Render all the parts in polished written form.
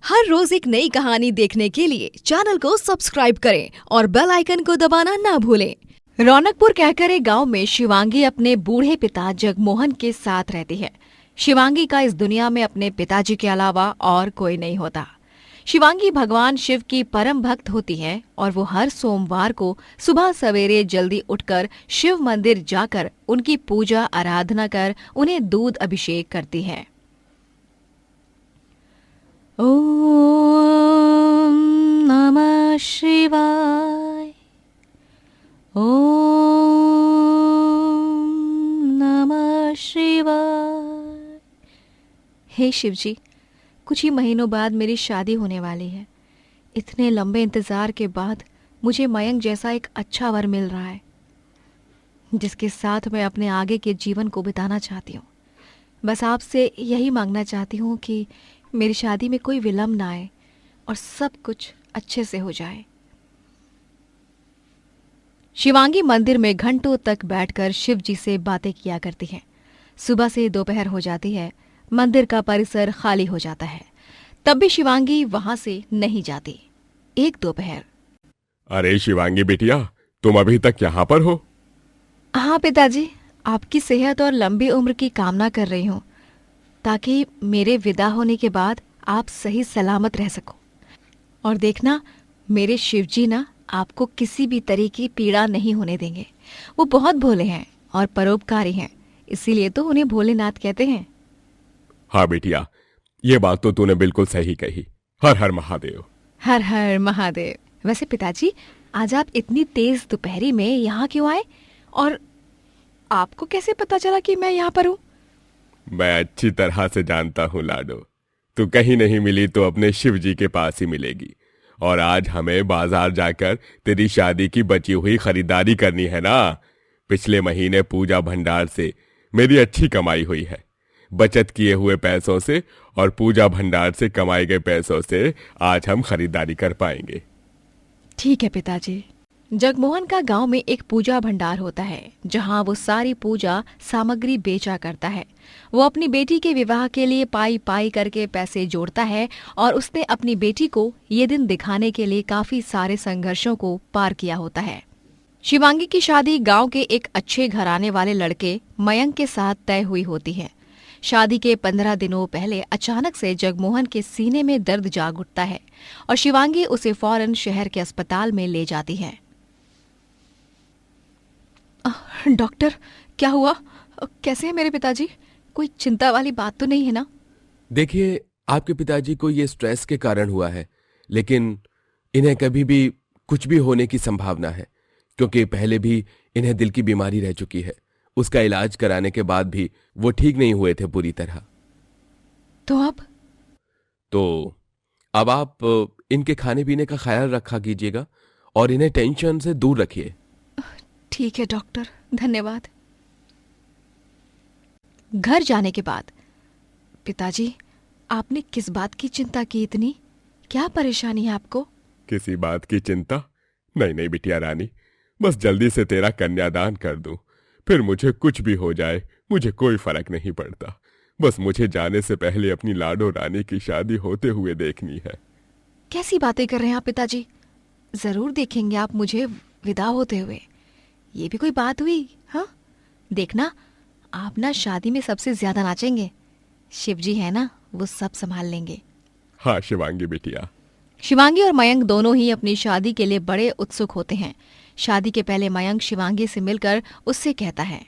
हर रोज एक नई कहानी देखने के लिए चैनल को सब्सक्राइब करें और बेल आइकन को दबाना ना भूलें। रौनकपुर कहकर एक गांव में शिवांगी अपने बूढ़े पिता जगमोहन के साथ रहती है। शिवांगी का इस दुनिया में अपने पिताजी के अलावा और कोई नहीं होता। शिवांगी भगवान शिव की परम भक्त होती है और वो हर सोमवार को सुबह सवेरे जल्दी उठकर शिव मंदिर जाकर उनकी पूजा आराधना कर उन्हें दूध अभिषेक करती है। ओम नमः शिवाय। ओम नमः शिवाय। हे शिवजी, कुछ ही महीनों बाद मेरी शादी होने वाली है। इतने लंबे इंतजार के बाद मुझे मयंक जैसा एक अच्छा वर मिल रहा है, जिसके साथ मैं अपने आगे के जीवन को बिताना चाहती हूँ। बस आपसे यही मांगना चाहती हूँ कि मेरी शादी में कोई विलम्ब ना आए और सब कुछ अच्छे से हो जाए। शिवांगी मंदिर में घंटों तक बैठकर शिव जी से बातें किया करती है। सुबह से दोपहर हो जाती है, मंदिर का परिसर खाली हो जाता है, तब भी शिवांगी वहां से नहीं जाती। एक दोपहर। अरे शिवांगी बिटिया, तुम अभी तक यहाँ पर हो? हाँ पिताजी, आपकी सेहत और लंबी उम्र की कामना कर रही हूँ, ताकि मेरे विदा होने के बाद आप सही सलामत रह सको। और देखना, मेरे शिवजी ना आपको किसी भी तरह की पीड़ा नहीं होने देंगे। वो बहुत भोले हैं और परोपकारी हैं, इसीलिए तो उन्हें भोलेनाथ कहते हैं। हाँ बिटिया, ये बात तो तूने बिल्कुल सही कही। हर हर महादेव। हर हर महादेव। वैसे पिताजी, आज आप इतनी तेज दोपहरी में यहाँ क्यों आए, और आपको कैसे पता चला कि मैं यहाँ पर हूँ? मैं अच्छी तरह से जानता हूँ लाडो, तू कहीं नहीं मिली तो अपने शिव जी के पास ही मिलेगी। और आज हमें बाजार जाकर तेरी शादी की बची हुई खरीदारी करनी है ना। पिछले महीने पूजा भंडार से मेरी अच्छी कमाई हुई है। बचत किए हुए पैसों से और पूजा भंडार से कमाए गए पैसों से आज हम खरीदारी कर पाएंगे। ठीक है पिताजी। जगमोहन का गांव में एक पूजा भंडार होता है, जहां वो सारी पूजा सामग्री बेचा करता है। वो अपनी बेटी के विवाह के लिए पाई पाई करके पैसे जोड़ता है और उसने अपनी बेटी को ये दिन दिखाने के लिए काफी सारे संघर्षों को पार किया होता है। शिवांगी की शादी गांव के एक अच्छे घराने वाले लड़के मयंक के साथ तय हुई होती है। शादी के 15 दिनों पहले अचानक से जगमोहन के सीने में दर्द जाग उठता है और शिवांगी उसे फौरन शहर के अस्पताल में ले जाती है। डॉक्टर, क्या हुआ? कैसे हैं मेरे पिताजी? कोई चिंता वाली बात तो नहीं है ना? देखिए, आपके पिताजी को ये स्ट्रेस के कारण हुआ है, लेकिन इन्हें कभी भी कुछ भी होने की संभावना है, क्योंकि पहले भी इन्हें दिल की बीमारी रह चुकी है। उसका इलाज कराने के बाद भी वो ठीक नहीं हुए थे पूरी तरह। तो अब आप इनके खाने पीने का ख्याल रखा कीजिएगा और इन्हें टेंशन से दूर रखिए। ठीक है डॉक्टर, धन्यवाद। घर जाने के बाद, पिताजी, आपने किस बात की चिंता की इतनी? क्या परेशानी है आपको? किसी बात की चिंता नहीं नहीं बिटिया रानी, बस जल्दी से तेरा कन्यादान कर दूं, फिर मुझे कुछ भी हो जाए मुझे कोई फर्क नहीं पड़ता। बस मुझे जाने से पहले अपनी लाडो रानी की शादी होते हुए देखनी है। कैसी बातें कर रहे हैं आप पिताजी? जरूर देखेंगे आप मुझे विदा होते हुए। ये भी कोई बात हुई? हाँ, देखना, आप ना शादी में सबसे ज्यादा नाचेंगे। शिवजी है ना, वो सब संभाल लेंगे। हाँ शिवांगी बिटिया। शिवांगी और मयंक दोनों ही अपनी शादी के लिए बड़े उत्सुक होते हैं। शादी के पहले मयंक शिवांगी से मिलकर उससे कहता है,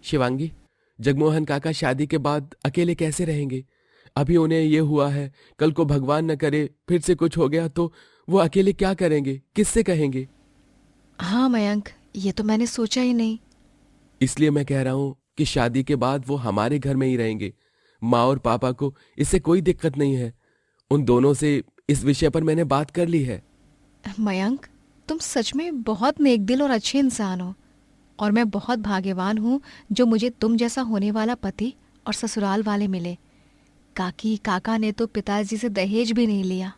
शिवांगी, जगमोहन काका शादी के बाद अकेले कैसे रहेंगे? अभी उन्हें ये हुआ है, कल को भगवान न करे फिर से कुछ हो गया तो वो अकेले क्या करेंगे, किससे कहेंगे? हाँ मयंक, ये तो मैंने सोचा ही नहीं। इसलिए मैं कह रहा हूं कि शादी के बाद वो हमारे घर में ही रहेंगे। माँ और पापा को इससे कोई दिक्कत नहीं है। उन दोनों से इस विषय पर मैंने बात कर ली है। मयंक, तुम सच में बहुत नेक दिल और अच्छे इंसान हो, और मैं बहुत भाग्यवान हूँ जो मुझे तुम जैसा होने वाला पति और ससुराल वाले मिले। काकी काका ने तो पिताजी से दहेज भी नहीं लिया,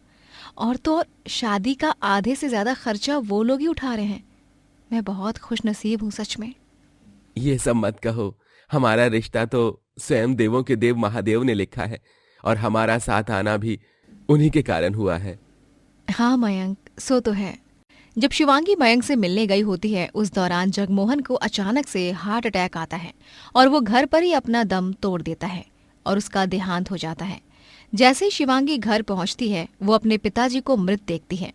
और तो और शादी का आधे से ज्यादा खर्चा वो लोग ही उठा रहे हैं। मैं बहुत खुशनसीब हूँ सच में। ये सब मत कहो, हमारा रिश्ता तो स्वयं देवों के देव महादेव ने लिखा है, और हमारा साथ आना भी उन्हीं के कारण हुआ है। हाँ मयंक, सो तो है। जब शिवांगी मयंक से मिलने गई होती है उस दौरान जगमोहन को अचानक से हार्ट अटैक आता है और वो घर पर ही अपना दम तोड़ देता है और उसका देहांत हो जाता है। जैसे ही शिवांगी घर पहुंचती है वो अपने पिताजी को मृत देखती है।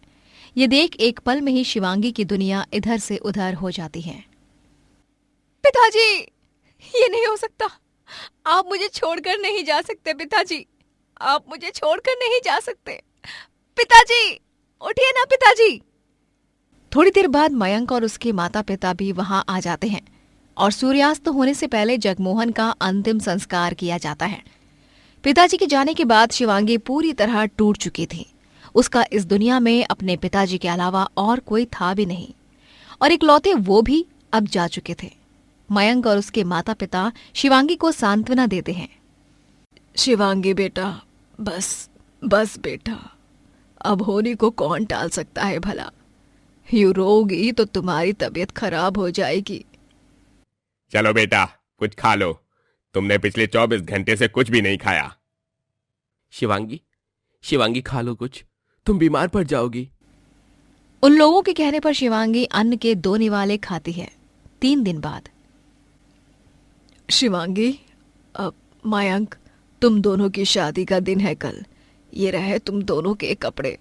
ये देख एक पल में ही शिवांगी की दुनिया इधर से उधर हो जाती है। पिताजी, ये नहीं हो सकता। आप मुझे छोड़कर नहीं जा सकते पिताजी, आप मुझे छोड़कर नहीं जा सकते। पिताजी, उठिए ना पिताजी। थोड़ी देर बाद मयंक और उसके माता पिता भी वहां आ जाते हैं और सूर्यास्त होने से पहले जगमोहन का अंतिम संस्कार किया जाता है। पिताजी के जाने के बाद शिवांगी पूरी तरह टूट चुकी थी। उसका इस दुनिया में अपने पिताजी के अलावा और कोई था भी नहीं और इकलौते वो भी अब जा चुके थे। मयंक और उसके माता पिता शिवांगी को सांत्वना देते हैं। शिवांगी बेटा, बस बस बेटा, अब होने को कौन टाल सकता है भला। यूं रोगी तो तुम्हारी तबीयत खराब हो जाएगी। चलो बेटा, कुछ खा लो। तुमने पिछले 24 घंटे से कुछ भी नहीं खाया। शिवांगी, शिवांगी खा लो कुछ, तुम बीमार पड़ जाओगी। उन लोगों के कहने पर शिवांगी अन्न के 2 निवाले खाती है। 3 दिन बाद शिवांगी, अब मयंक, तुम दोनों की शादी का दिन है कल। ये रहे तुम दोनों के कपड़े।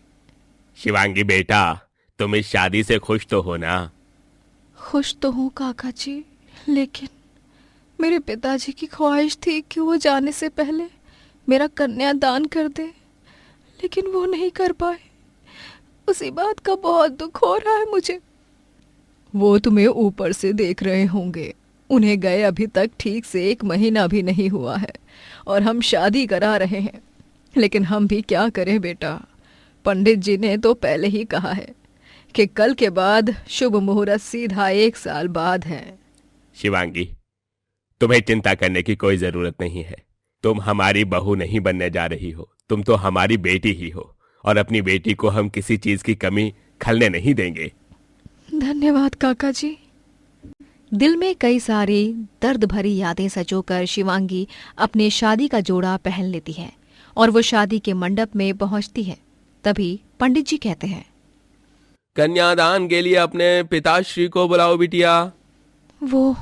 शिवांगी बेटा, तुम इस शादी से खुश तो हो ना? खुश तो हूँ काका जी, लेकिन मेरे पिताजी की ख्वाहिश थी कि वो जाने से पहले मेरा कन्यादान कर दे, लेकिन वो नहीं कर पाए। उसी बात का बहुत दुख हो रहा है मुझे। वो तुम्हें ऊपर से देख रहे होंगे। उन्हें गए अभी तक ठीक से 1 महीना भी नहीं हुआ है और हम शादी करा रहे हैं, लेकिन हम भी क्या करें बेटा। पंडित जी ने तो पहले ही कहा है कि कल के बाद शुभ मुहूर्त सीधा 1 साल बाद है। शिवांगी, तुम्हें चिंता करने की कोई जरूरत नहीं है। तुम हमारी बहू नहीं बनने जा रही हो, तुम तो हमारी बेटी ही हो और अपनी बेटी को हम किसी चीज की कमी खलने नहीं देंगे। धन्यवाद काका जी। दिल में कई सारी दर्द भरी यादें सजोकर शिवांगी अपने शादी का जोड़ा पहन लेती है और वो शादी के मंडप में पहुंचती है। तभी पंडित जी कहते हैं, कन्यादान के लिए अपने पिताश्री को बुलाओ बिटिया। वो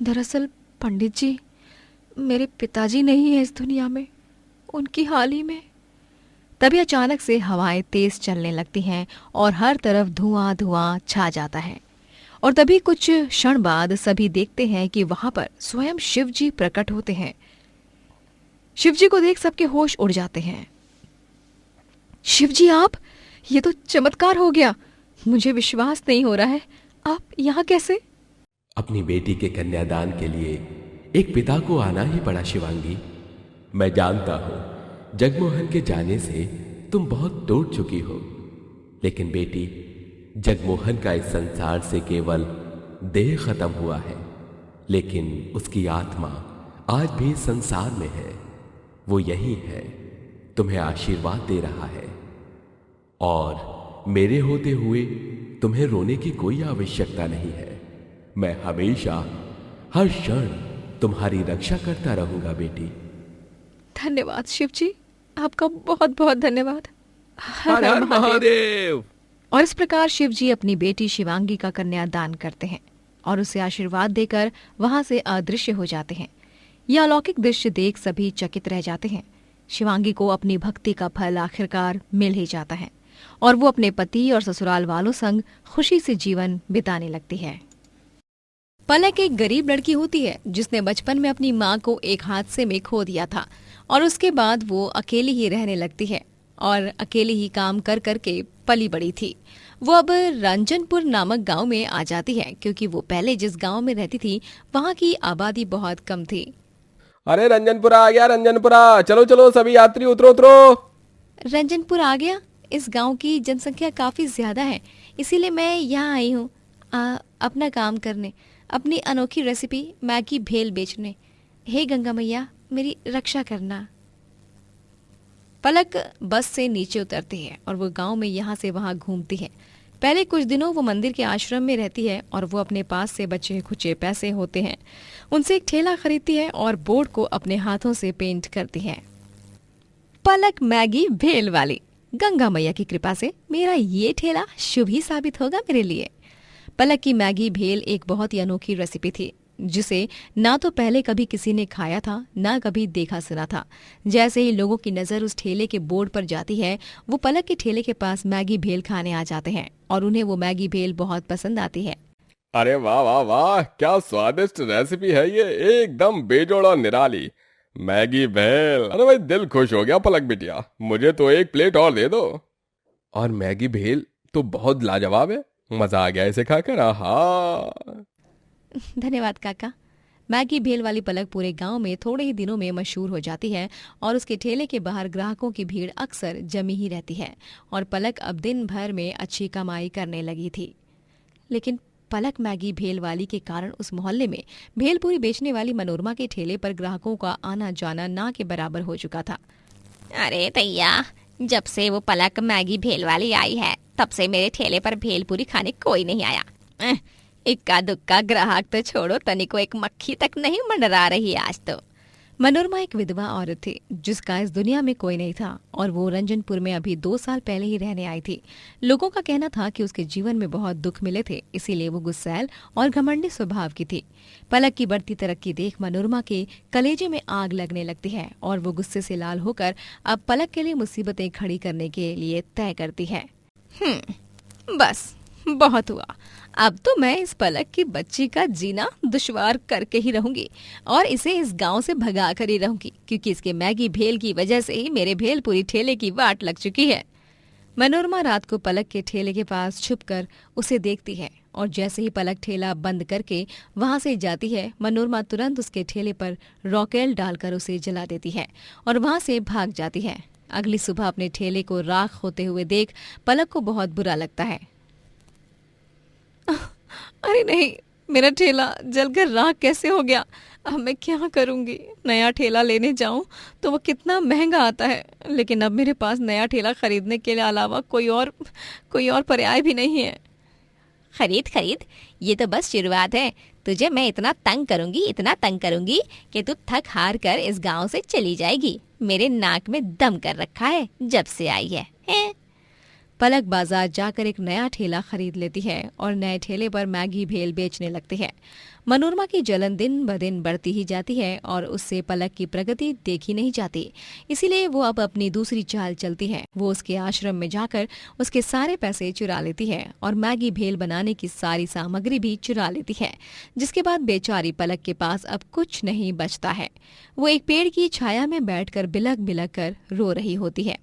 दरअसल पंडित जी, मेरे पिताजी नहीं है इस दुनिया में, उनकी हाल ही में। तभी अचानक से हवाएं तेज चलने लगती हैं और हर तरफ धुआं धुआं छा जाता है और तभी कुछ क्षण बाद सभी देखते हैं कि वहां पर स्वयं शिव जी प्रकट होते हैं। शिव जी को देख सबके होश उड़ जाते हैं। शिव जी आप, ये तो चमत्कार हो गया। मुझे विश्वास नहीं हो रहा है, आप यहाँ कैसे? अपनी बेटी के कन्यादान के लिए एक पिता को आना ही पड़ा शिवांगी। मैं जानता हूं जगमोहन के जाने से तुम बहुत टूट चुकी हो, लेकिन बेटी, जगमोहन का इस संसार से केवल देह खत्म हुआ है, लेकिन उसकी आत्मा आज भी इस संसार में है। वो यही है, तुम्हें आशीर्वाद दे रहा है और मेरे होते हुए तुम्हें रोने की कोई आवश्यकता नहीं है। मैं हमेशा हर क्षण तुम्हारी रक्षा करता रहूंगा बेटी। धन्यवाद शिव जी, आपका बहुत बहुत धन्यवाद। हर हर महादेव। और इस प्रकार शिव जी अपनी बेटी शिवांगी का कन्यादान करते हैं और उसे आशीर्वाद देकर वहां से अदृश्य हो जाते हैं। यह अलौकिक दृश्य देख सभी चकित रह जाते हैं। शिवांगी को अपनी भक्ति का फल आखिरकार मिल ही जाता है और वो अपने पति और ससुराल वालों संग खुशी से जीवन बिताने लगती है। पलक एक गरीब लड़की होती है जिसने बचपन में अपनी माँ को एक हादसे में खो दिया था और उसके बाद वो अकेली ही रहने लगती है और अकेली ही काम कर करके पली बड़ी थी। वो अब रंजनपुर नामक गांव में आ जाती है क्योंकि वो पहले जिस गांव में रहती थी वहां की आबादी बहुत कम थी। अरे रंजनपुरा आ गया, रंजनपुरा, चलो चलो सभी यात्री उतरो उतरो। रंजनपुर आ गया? इस गांव की जनसंख्या काफी ज्यादा है, इसीलिए मैं यहाँ आई हूँ अपना काम करने, अपनी अनोखी रेसिपी मैगी भेल बेचने। हे गंगा मैया, मेरी रक्षा करना। पलक बस से नीचे उतरती है और वो गांव में यहाँ से वहाँ घूमती है। पहले कुछ दिनों वो मंदिर के आश्रम में रहती है और वो अपने पास से बचे खुचे पैसे होते हैं उनसे एक ठेला खरीदती है और बोर्ड को अपने हाथों से पेंट करती है। पलक मैगी भेल वाली। गंगा मैया की कृपा से मेरा ये ठेला शुभ ही साबित होगा मेरे लिए। पलक की मैगी भेल एक बहुत ही अनोखी रेसिपी थी, जिसे ना तो पहले कभी किसी ने खाया था, ना कभी देखा सुना था। जैसे ही लोगों की नजर उस ठेले के बोर्ड पर जाती है, वो पलक के ठेले के पास मैगी भेल खाने आ जाते हैं और उन्हें वो मैगी भेल बहुत पसंद आती है। अरे वाह वाह वाह, क्या स्वादिष्ट रेसिपी है ये, एकदम बेजोड़ और निराली। मैगी भेल, अरे भाई दिल खुश हो गया पलक बिटिया, मुझे तो एक प्लेट और दे दो। और मैगी भेल तो बहुत लाजवाब है, मजा आ गया इसे खाकर। आहा। धन्यवाद काका। मैगी भेल वाली पलक पूरे गांव में थोड़े ही दिनों में मशहूर हो जाती है और उसके ठेले के बाहर ग्राहकों की भीड़ अक्सर जमी ही रहती है और पलक अब दिन भर में अच्छी कमाई करने लगी थी। लेकिन पलक मैगी भेल वाली के कारण उस मोहल्ले में भेलपूरी बेचने वाली मनोरमा के ठेले पर ग्राहकों का आना जाना ना के बराबर हो चुका था। अरे तैया, जब से वो पलक मैगी भेल वाली आई है, तब से मेरे ठेले पर भेलपूरी खाने कोई नहीं आया। इक्का दुक्का ग्राहक तो छोड़ो, तनिको एक मक्खी तक नहीं मंडरा रही आज तो। मनोरमा एक विधवा औरत थी जिसका इस दुनिया में कोई नहीं था और वो रंजनपुर में अभी 2 साल पहले ही रहने आई थी। लोगों का कहना था कि उसके जीवन में बहुत दुख मिले थे, इसीलिए वो गुस्सैल और घमंडी स्वभाव की थी। पलक की बढ़ती तरक्की देख मनोरमा के कलेजे में आग लगने लगती है और वो गुस्से से लाल होकर अब पलक के लिए मुसीबतें खड़ी करने के लिए तय करती है। बस बहुत हुआ, अब तो मैं इस पलक की बच्ची का जीना दुश्वार करके ही रहूंगी और इसे इस गांव से भगा कर ही रहूंगी, क्योंकि इसके मैगी भेल की वजह से ही मेरे भेलपूरी ठेले की वाट लग चुकी है। मनोरमा रात को पलक के ठेले के पास छुपकर उसे देखती है और जैसे ही पलक ठेला बंद करके वहां से जाती है, मनोरमा तुरंत उसके ठेले पर रॉकेल डालकर उसे जला देती है और वहां से भाग जाती है। अगली सुबह अपने ठेले को राख होते हुए देख पलक को बहुत बुरा लगता है। अरे नहीं, मेरा ठेला जलकर राख कैसे हो गया? अब मैं क्या करूंगी? नया ठेला लेने जाऊं तो वो कितना महंगा आता है, लेकिन अब मेरे पास नया ठेला खरीदने के अलावा कोई और पर्याय भी नहीं है। खरीद, ये तो बस शुरुआत है। तुझे मैं इतना तंग करूंगी कि तू थक हार कर इस गांव से चली जाएगी। मेरे नाक में दम कर रखा है जब से आई है। पलक बाजार जाकर एक नया ठेला खरीद लेती है और नए ठेले पर मैगी भेल बेचने लगती है। मनोरमा की जलन दिन ब दिन बढ़ती ही जाती है और उससे पलक की प्रगति देखी नहीं जाती, इसीलिए वो अब अपनी दूसरी चाल चलती है। वो उसके आश्रम में जाकर उसके सारे पैसे चुरा लेती है और मैगी भेल बनाने की सारी सामग्री भी चुरा लेती है, जिसके बाद बेचारी पलक के पास अब कुछ नहीं बचता है। वो एक पेड़ की छाया में बैठकर बिलख बिलख कर रो रही होती है।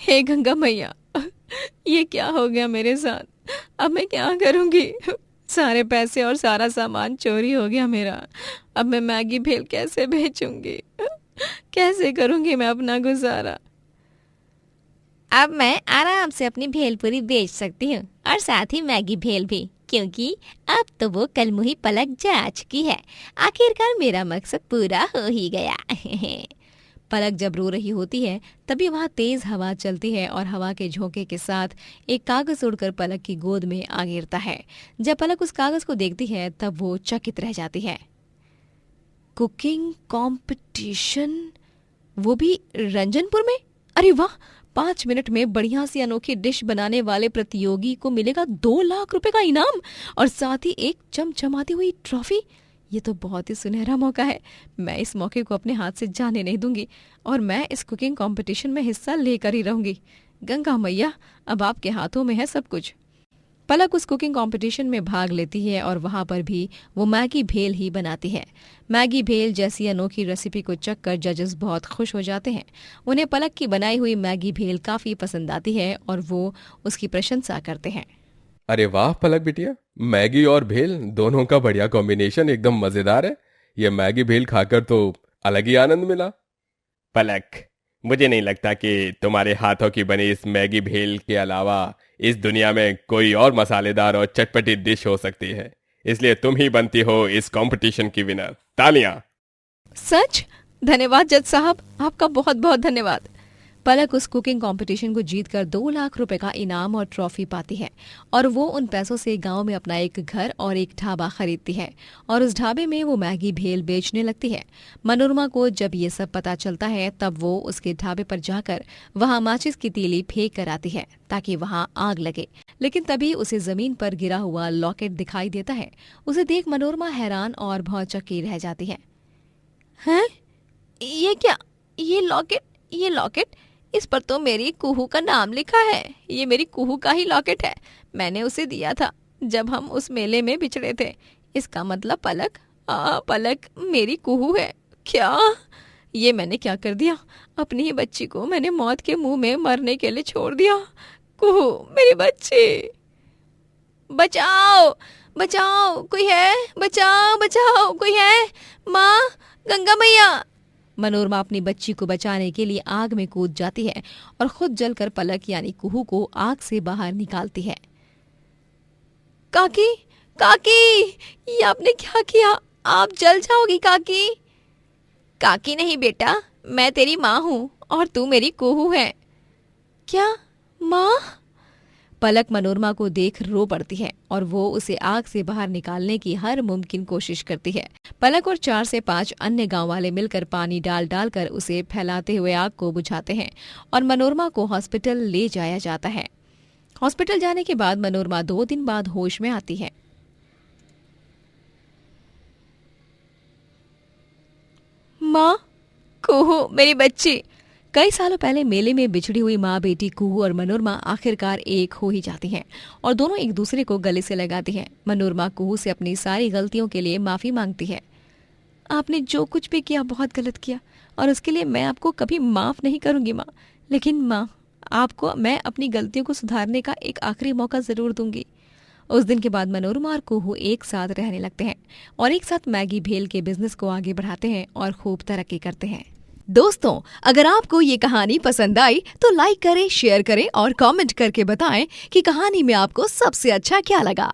हे गंगा मैया, ये क्या हो गया मेरे साथ? अब मैं क्या करूंगी? सारे पैसे और सारा सामान चोरी हो गया मेरा। अब मैं मैगी भेल कैसे बेचूंगी? कैसे करूंगी मैं अपना गुजारा? अब मैं आराम से अपनी भेलपूरी बेच सकती हूँ और साथ ही मैगी भेल भी, क्योंकि अब तो वो कलमुही पलक जा चुकी है। आखिरकार मेरा मकसद पूरा हो ही गया। पलक जब रो रही होती है तभी वहाँ तेज हवा चलती है और हवा के झोंके के साथ एक कागज उड़कर पलक की गोद में आ गिरता है। जब पलक उस कागज को देखती है तब वो चकित रह जाती है। कुकिंग कंपटीशन, वो भी रंजनपुर में? अरे वाह, 5 मिनट में बढ़िया सी अनोखी डिश बनाने वाले प्रतियोगी को मिलेगा 2 लाख रुपए का इनाम और साथ ही एक चमचमाती हुई ट्रॉफी। ये तो बहुत ही सुनहरा मौका है। मैं इस मौके को अपने हाथ से जाने नहीं दूंगी और मैं इस कुकिंग कंपटीशन में हिस्सा लेकर ही रहूंगी। गंगा मैया, अब आपके हाथों में है सब कुछ। पलक उस कुकिंग कंपटीशन में भाग लेती है और वहां पर भी वो मैगी भेल ही बनाती है। मैगी भेल जैसी अनोखी रेसिपी को चखकर जजेस बहुत खुश हो जाते हैं। उन्हें पलक की बनाई हुई मैगी भेल काफी पसंद आती है और वो उसकी प्रशंसा करते हैं। अरे वाह पलक बिटिया, मैगी और भेल दोनों का बढ़िया कॉम्बिनेशन एकदम मजेदार है। ये मैगी भेल खाकर तो अलग ही आनंद मिला। पलक, मुझे नहीं लगता कि तुम्हारे हाथों की बनी इस मैगी भेल के अलावा इस दुनिया में कोई और मसालेदार और चटपटी डिश हो सकती है, इसलिए तुम ही बनती हो इस कंपटीशन की विनर। तालियां। सच? धन्यवाद जज साहब, आपका बहुत बहुत धन्यवाद। पलक उस कुकिंग कंपटीशन को जीतकर 2 लाख रुपए का इनाम और ट्रॉफी पाती है और वो उन पैसों से गांव में अपना एक घर और एक ढाबा खरीदती है और उस ढाबे में वो मैगी भेल बेचने लगती है। मनोरमा को जब ये सब पता चलता है तब वो उसके ढाबे पर जाकर वहां माचिस की तीली फेंक कर आती है ताकि वहां आग लगे, लेकिन तभी उसे जमीन पर गिरा हुआ लॉकेट दिखाई देता है। उसे देख मनोरमा हैरान और भौचक्की रह जाती है। हैं? ये क्या? ये लॉकेट? इस पर तो मेरी कुहू का नाम लिखा है। ये मेरी कुहू का ही लॉकेट है। मैंने उसे दिया था जब हम उस मेले में बिछड़े थे। इसका मतलब पलक मेरी कुहू है। क्या? ये मैंने क्या कर दिया? अपनी ही बच्ची को मैंने मौत के मुंह में मरने के लिए छोड़ दिया। कुहू मेरी बच्ची, बचाओ बचाओ, कोई है? बचाओ बचाओ, कोई है? माँ, गंगा मैया। मनोरमा अपनी बच्ची को बचाने के लिए आग में कूद जाती है और खुद जलकर पलक यानी कुहू को आग से बाहर निकालती है। काकी, काकी, ये आपने क्या किया? आप जल जाओगी काकी। काकी नहीं बेटा, मैं तेरी माँ हूँ और तू मेरी कुहू है। क्या माँ? पलक मनोरमा को देख रो पड़ती है और वो उसे आग से बाहर निकालने की हर मुमकिन कोशिश करती है। पलक और 4 से 5 अन्य गांव वाले मिलकर पानी डाल कर उसे फैलाते हुए आग को बुझाते हैं और मनोरमा को हॉस्पिटल ले जाया जाता है। हॉस्पिटल जाने के बाद मनोरमा 2 दिन बाद होश में आती है। माँ, कुहू मेरी बच्ची। कई सालों पहले मेले में बिछड़ी हुई माँ बेटी कुहू और मनोरमा आखिरकार एक हो ही जाती हैं और दोनों एक दूसरे को गले से लगाती हैं। मनोरमा कुहू से अपनी सारी गलतियों के लिए माफी मांगती है। आपने जो कुछ भी किया बहुत गलत किया और उसके लिए मैं आपको कभी माफ नहीं करूंगी माँ। लेकिन माँ, आपको मैं अपनी गलतियों को सुधारने का एक आखिरी मौका जरूर दूंगी। उस दिन के बाद मनोरमा और कुहू एक साथ रहने लगते हैं और एक साथ मैगी भेल के बिजनेस को आगे बढ़ाते हैं और खूब तरक्की करते हैं। दोस्तों, अगर आपको ये कहानी पसंद आई तो लाइक करें, शेयर करें और कमेंट करके बताएं कि कहानी में आपको सबसे अच्छा क्या लगा।